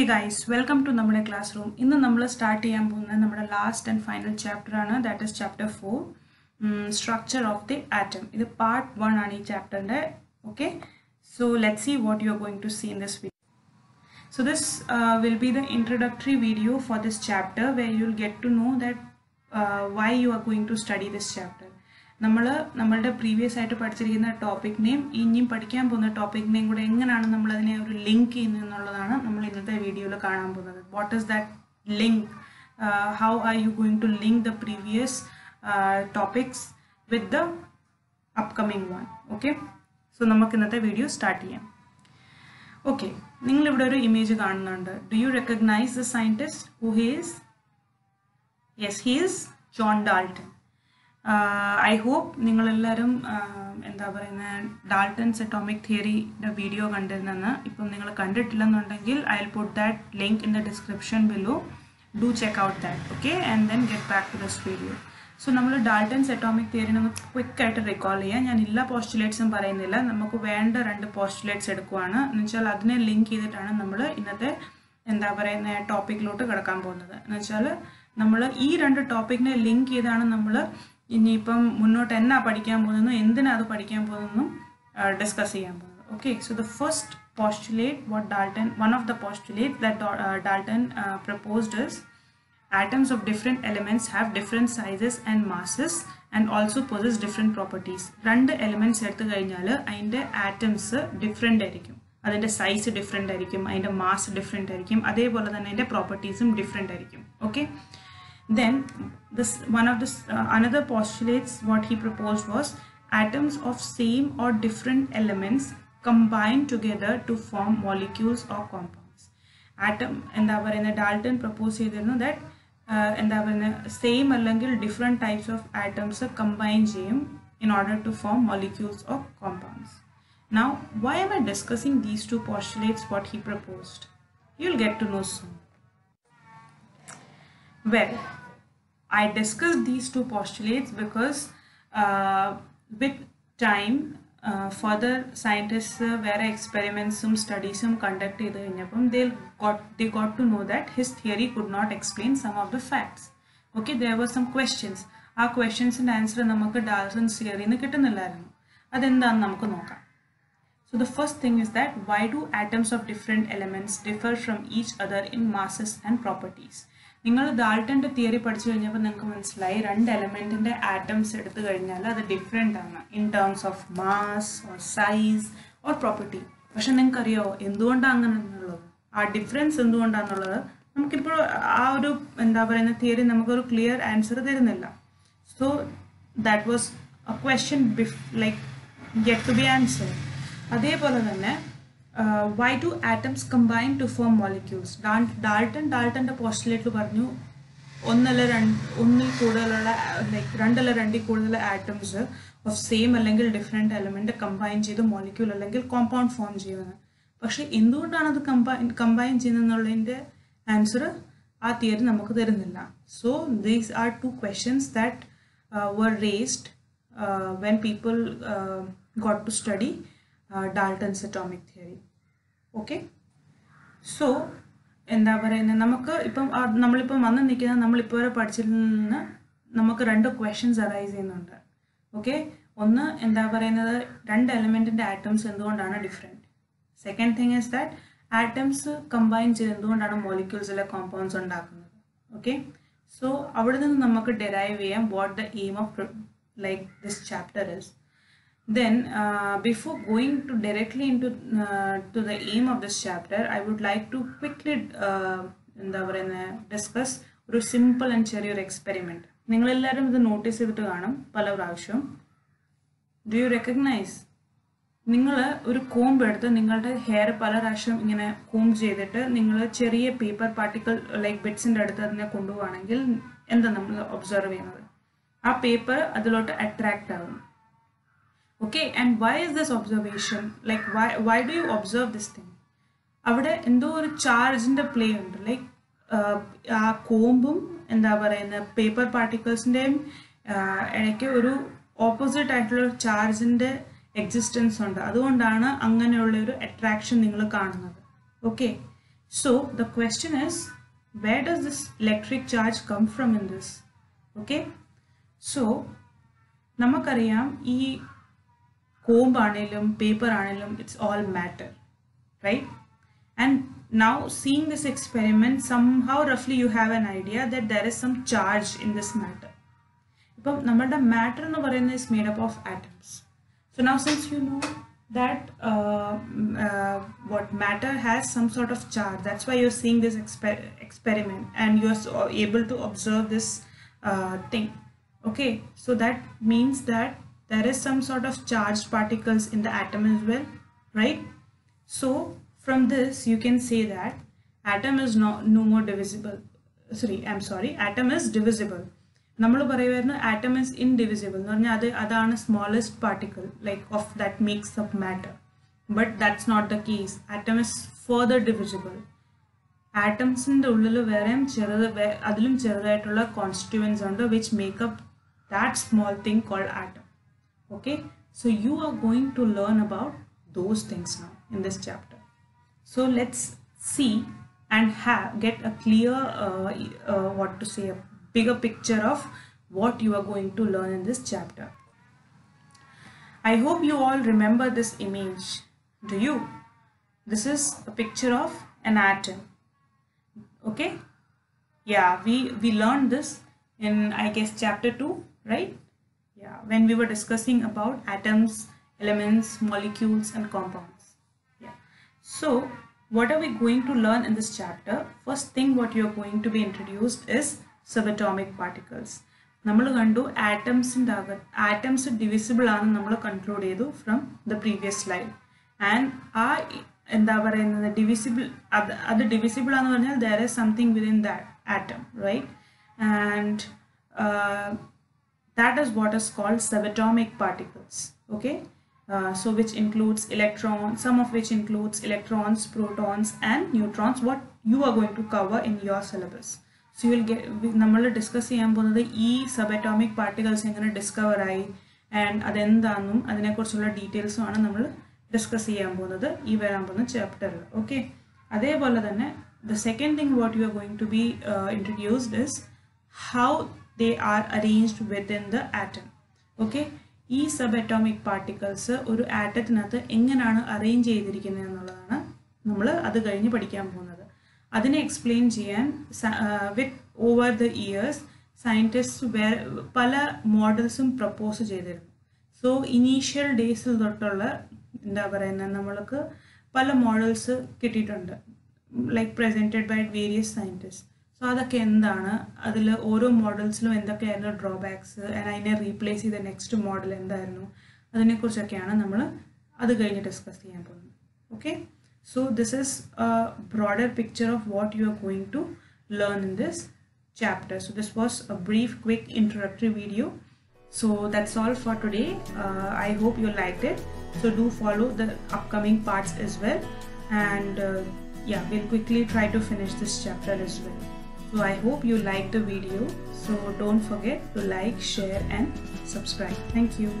Hey guys, welcome to നമ്മുടെ classroom. ഇന്ന് നമ്മൾ സ്റ്റാർട്ട് ചെയ്യാൻ പോകുന്ന നമ്മുടെ ലാസ്റ്റ് ആൻഡ് ഫൈനൽ ചാപ്റ്റർ ആണ്. That is chapter 4 structure of the atom. ഇത് പാർട്ട് 1 ആണ് ഈ ചാപ്റ്ററിന്റെ. Okay, so let's see what you are going to see in this video. So this will be the introductory video for this chapter where you will get to know that why you are going to study this chapter. നമ്മളുടെ previous ആയിട്ട് പഠിച്ചിരിക്കുന്ന ടോപ്പിക്കിനെയും ഇനിയും പഠിക്കാൻ പോകുന്ന ടോപ്പിക്കിനെയും കൂടെ എങ്ങനെയാണ് നമ്മൾ അതിനെ ഒരു ലിങ്ക് ചെയ്യുന്നത് എന്നുള്ളതാണ് നമ്മൾ ഇന്നത്തെ വീഡിയോയിൽ കാണാൻ പോകുന്നത്. What is that link, how are you going to link the previous topics with the upcoming one. Okay, so നമുക്ക് ഇന്നത്തെ വീഡിയോ സ്റ്റാർട്ട് ചെയ്യാം. ഓക്കെ, നിങ്ങളിവിടെ ഒരു ഇമേജ് കാണുന്നുണ്ട്. Do you recognise the scientist who he is? Yes, he is John Dalton. I hope നിങ്ങളെല്ലാവരും എന്താ പറയുന്നത് Dalton's atomic തിയറിയുടെ വീഡിയോ കണ്ടിരുന്നെന്ന്. ഇപ്പം നിങ്ങൾ കണ്ടിട്ടില്ലെന്നുണ്ടെങ്കിൽ I will put that link in the description below. Do check out that. Okay, and then get back to this video. So നമ്മൾ Dalton's atomic theory നമുക്ക് ക്വിക്കായിട്ട് റിക്കോൾ ചെയ്യാം. ഞാൻ എല്ലാ പോസ്റ്റുലേറ്റ്സും പറയുന്നില്ല, നമുക്ക് വേണ്ട 2 പോസ്റ്റുലേറ്റ്സ് എടുക്കുവാണ്. എന്ന് വെച്ചാൽ അതിനെ ലിങ്ക് ചെയ്തിട്ടാണ് നമ്മൾ ഇന്നത്തെ എന്താ പറയുന്ന ടോപ്പിക്കിലോട്ട് കിടക്കാൻ പോകുന്നത്. എന്ന് വെച്ചാൽ നമ്മൾ ഈ 2 ടോപ്പിക്കിനെ ലിങ്ക് ചെയ്താണ് നമ്മൾ ഇനിയിപ്പം മുന്നോട്ട് എന്നാ പഠിക്കാൻ പോകുന്നതെന്നും എന്തിനാ അത് പഠിക്കാൻ പോകുന്നതെന്നും ഡിസ്കസ് ചെയ്യാൻ പോകുന്നത്. Okay, so the first postulate what Dalton, one of the postulates that Dalton proposed is atoms of different elements have different sizes and masses and also possess different properties. 2 elements എടുത്തു കഴിഞ്ഞാൽ അതിൻ്റെ atoms different ആയിരിക്കും, അതിൻ്റെ size different ആയിരിക്കും, അതിൻ്റെ mass different ആയിരിക്കും, അതേപോലെ തന്നെ അതിൻ്റെ പ്രോപ്പർട്ടീസും ഡിഫറെൻ്റ് ആയിരിക്കും. Okay, then this one of this another postulates what he proposed was atoms of same or different elements combine together to form molecules or compounds. Atom എന്താ പറയുന്നത് Dalton propose ചെയ്തിരുന്നു that എന്താ പറയുന്നത് സെയിം അല്ലെങ്കിൽ different types of atoms combine ചെയ്യും in order to form molecules or compounds. Now, why am I discussing these 2 postulates what he proposed? You'll get to know soon. Well, I discussed these 2 postulates because with time further scientists വേറെ എക്സ്പെരിമെൻറ്റ്സും സ്റ്റഡീസും conduct ചെയ്ത് കഴിഞ്ഞപ്പം they got to know that his theory could not explain some of the facts. Okay, there were some questions. ആ ക്വസ്റ്റ്യൻസിൻ്റെ answer നമുക്ക് Dalton's തിയറിയിൽ നിന്ന് കിട്ടുന്നില്ലായിരുന്നു. അതെന്താണെന്ന് നമുക്ക് നോക്കാം. So the first thing is that why do atoms of different elements differ from each other in masses and properties? നിങ്ങൾ ഡാൾട്ടൻ്റെ theory പഠിച്ചു കഴിഞ്ഞപ്പോൾ നിങ്ങൾക്ക് മനസ്സിലായി 2 എലമെൻറ്റിൻ്റെ ആറ്റംസ് എടുത്തു കഴിഞ്ഞാൽ അത് ഡിഫറെൻ്റ് ആണ് in terms of mass or size or property. പക്ഷെ നിങ്ങൾക്കറിയോ എന്തുകൊണ്ടാണ് അങ്ങനെ എന്നുള്ളത്, ആ ഡിഫറൻസ് എന്തുകൊണ്ടാണെന്നുള്ളത് നമുക്കിപ്പോൾ ആ ഒരു എന്താ പറയുന്ന തിയറി നമുക്കൊരു ക്ലിയർ ആൻസർ തരുന്നില്ല. So that was a question like yet to be answered. അതേപോലെ തന്നെ why do atoms combine to form molecules? ഡാൾട്ടൻ്റെ പോസ്റ്റുലേറ്റിൽ പറഞ്ഞു ഒന്നിൽ കൂടുതലുള്ള ലൈക്ക് 2 അല്ല 2ൽ കൂടുതൽ ആറ്റംസ് ഓഫ് സെയിം അല്ലെങ്കിൽ ഡിഫറെൻറ്റ് എലമെൻറ്റ് കമ്പൈൻ ചെയ്ത് മോളിക്യൂൾ അല്ലെങ്കിൽ കോമ്പൗണ്ട് ഫോം ചെയ്യുന്നത്. പക്ഷേ എന്തുകൊണ്ടാണ് അത് കമ്പൈൻ ചെയ്യുന്നതെന്നുള്ളതിൻ്റെ ആൻസർ ആ തിയറി നമുക്ക് തരുന്നില്ല. So these are 2 questions that were raised when people got to study Dalton's atomic theory. Okay, so എന്താ പറയുന്നത് നമുക്ക് ഇപ്പം നമ്മളിപ്പം വന്ന് നിൽക്കുന്ന നമ്മളിപ്പോൾ വരെ പഠിച്ചതിൽ നിന്ന് നമുക്ക് 2 questions അറൈസ് ചെയ്യുന്നുണ്ട്. ഓക്കെ, ഒന്ന് എന്താ പറയുന്നത് 2 എലമെൻറ്റിൻ്റെ ആറ്റംസ് എന്തുകൊണ്ടാണ് different. Second thing is that atoms combine ചെയ്ത് എന്തുകൊണ്ടാണ് മോളിക്യൂൾസിലെ കോമ്പൗണ്ട്സ് ഉണ്ടാക്കുന്നത്. ഓക്കെ, സോ അവിടെ നിന്ന് നമുക്ക് ഡെറൈവ് ചെയ്യാം what the aim of like this chapter is. Then before going to directly into to the aim of this chapter, I would like to quickly discuss ഒരു simple and ചെറിയൊരു experiment. നിങ്ങളെല്ലാവരും ഇത് notice ചെയ്തിട്ട് കാണും പല പ്രാവശ്യം. Do you recognise? നിങ്ങൾ ഒരു കോംബ് എടുത്ത് നിങ്ങളുടെ ഹെയർ പല പ്രാവശ്യം ഇങ്ങനെ കോംബ് ചെയ്തിട്ട് നിങ്ങൾ ചെറിയ പേപ്പർ പാർട്ടിക്കിൾ ലൈക്ക് ബിറ്റ്സിൻ്റെ അടുത്ത് അതിനെ കൊണ്ടുപോവുകയാണെങ്കിൽ എന്താ നമ്മൾ ഒബ്സർവ് ചെയ്യുന്നത്? ആ പേപ്പർ അതിലോട്ട് അട്രാക്റ്റ് ആകും. Okay, and why is this observation? Like why do you observe this thing? അവിടെ എന്തോ ഒരു ചാർജിൻ്റെ പ്ലേ ഉണ്ട്. ലൈക്ക് ആ കോമ്പും എന്താ പറയുന്ന പേപ്പർ പാർട്ടിക്കിൾസിൻ്റെയും ഇടയ്ക്ക് ഒരു ഓപ്പോസിറ്റ് ആയിട്ടുള്ള ചാർജിൻ്റെ എക്സിസ്റ്റൻസ് ഉണ്ട്. അതുകൊണ്ടാണ് അങ്ങനെയുള്ള ഒരു അട്രാക്ഷൻ നിങ്ങൾ കാണുന്നത്. Okay, So the question is, where does this electric charge come from in this? Okay, so namakkariyam ee comb aanilum paper aanilum, it's all matter, right? And now seeing this experiment, somehow roughly you have an idea that there is some charge in this matter. Now nammada matter ennu parayunna is made up of atoms. So now since you know that what matter has some sort of charge, that's why you're seeing this experiment and you're able to observe this thing. Okay, so that means that there is some sort of charged particles in the atom as well, right? So from this you can say that atom is no more divisible. Atom is divisible. Nammal parayuvarnu atom is indivisible nu parnal adana smallest particle like of that makes up matter, but that's not the case. Atom is further divisible. Atoms inde ullil verem adilum cherudaayittulla constituents undu which make up that small thing called atom. Okay, so you are going to learn about those things now in this chapter. So let's see and get a clear a bigger picture of what you are going to learn in this chapter. I hope you all remember this image. Do you? This is a picture of an atom. Okay, yeah, we learned this in, I guess, chapter 2, right? Yeah, when we were discussing about atoms, elements, molecules and compounds. Yeah, so what are we going to learn in this chapter? First thing what you are going to be introduced is subatomic particles. നമ്മൾ കണ്ടു atoms divisible ആണെന്ന് നമ്മൾ conclude ചെയ്തു from the previous slide. And ആ എന്താ പറയുന്നത് divisible ആണെന്ന് പറഞ്ഞാൽ there is something within that atom, right? And that is what is called subatomic particles. Okay, so which includes electrons, some of which includes electrons, protons and neutrons, what you are going to cover in your syllabus. So you will get, nammal discuss cheyan povunathu ee subatomic particles engane discover aayi and adendannum adine kurichulla details aanu nammal discuss cheyan povunathu ee varan povuna chapter. Okay, adeypole thanne the second thing what you are going to be introduced is how they are arranged within the atom. Okay, ഈ subatomic particles ഒരു ആറ്റത്തിനകത്ത് എങ്ങനെയാണ് arrange ചെയ്തിരിക്കുന്നത് എന്നുള്ളതാണ് നമ്മൾ അത് കഴിഞ്ഞ് പഠിക്കാൻ പോകുന്നത്. അതിനെ എക്സ്പ്ലെയിൻ ചെയ്യാൻ with over the years scientist പല മോഡൽസും പ്രപ്പോസ് ചെയ്തിരുന്നു. സോ ഇനീഷ്യൽ ഡേയ്സിൽ തൊട്ടുള്ള എന്താ പറയുന്നത് നമ്മൾക്ക് പല മോഡൽസ് കിട്ടിയിട്ടുണ്ട്, like presented by various scientist. So അതൊക്കെ എന്താണ്, അതിൽ ഓരോ മോഡൽസിലും എന്തൊക്കെയായിരുന്നു ഡ്രോബാക്സ്, അതിനെ റീപ്ലേസ് ചെയ്ത നെക്സ്റ്റ് മോഡൽ എന്തായിരുന്നു, അതിനെക്കുറിച്ചൊക്കെയാണ് നമ്മൾ അത് കഴിഞ്ഞ് ഡിസ്കസ് ചെയ്യാൻ പോകുന്നത്. Okay, so this is a broader picture of what you are going to learn in this chapter. So this was a brief quick introductory video. So that's all for today. I hope you liked it. So do follow the upcoming parts as well, and yeah, we'll quickly try to finish this chapter as well. So I hope you liked the video. So don't forget to like, share and subscribe. Thank you.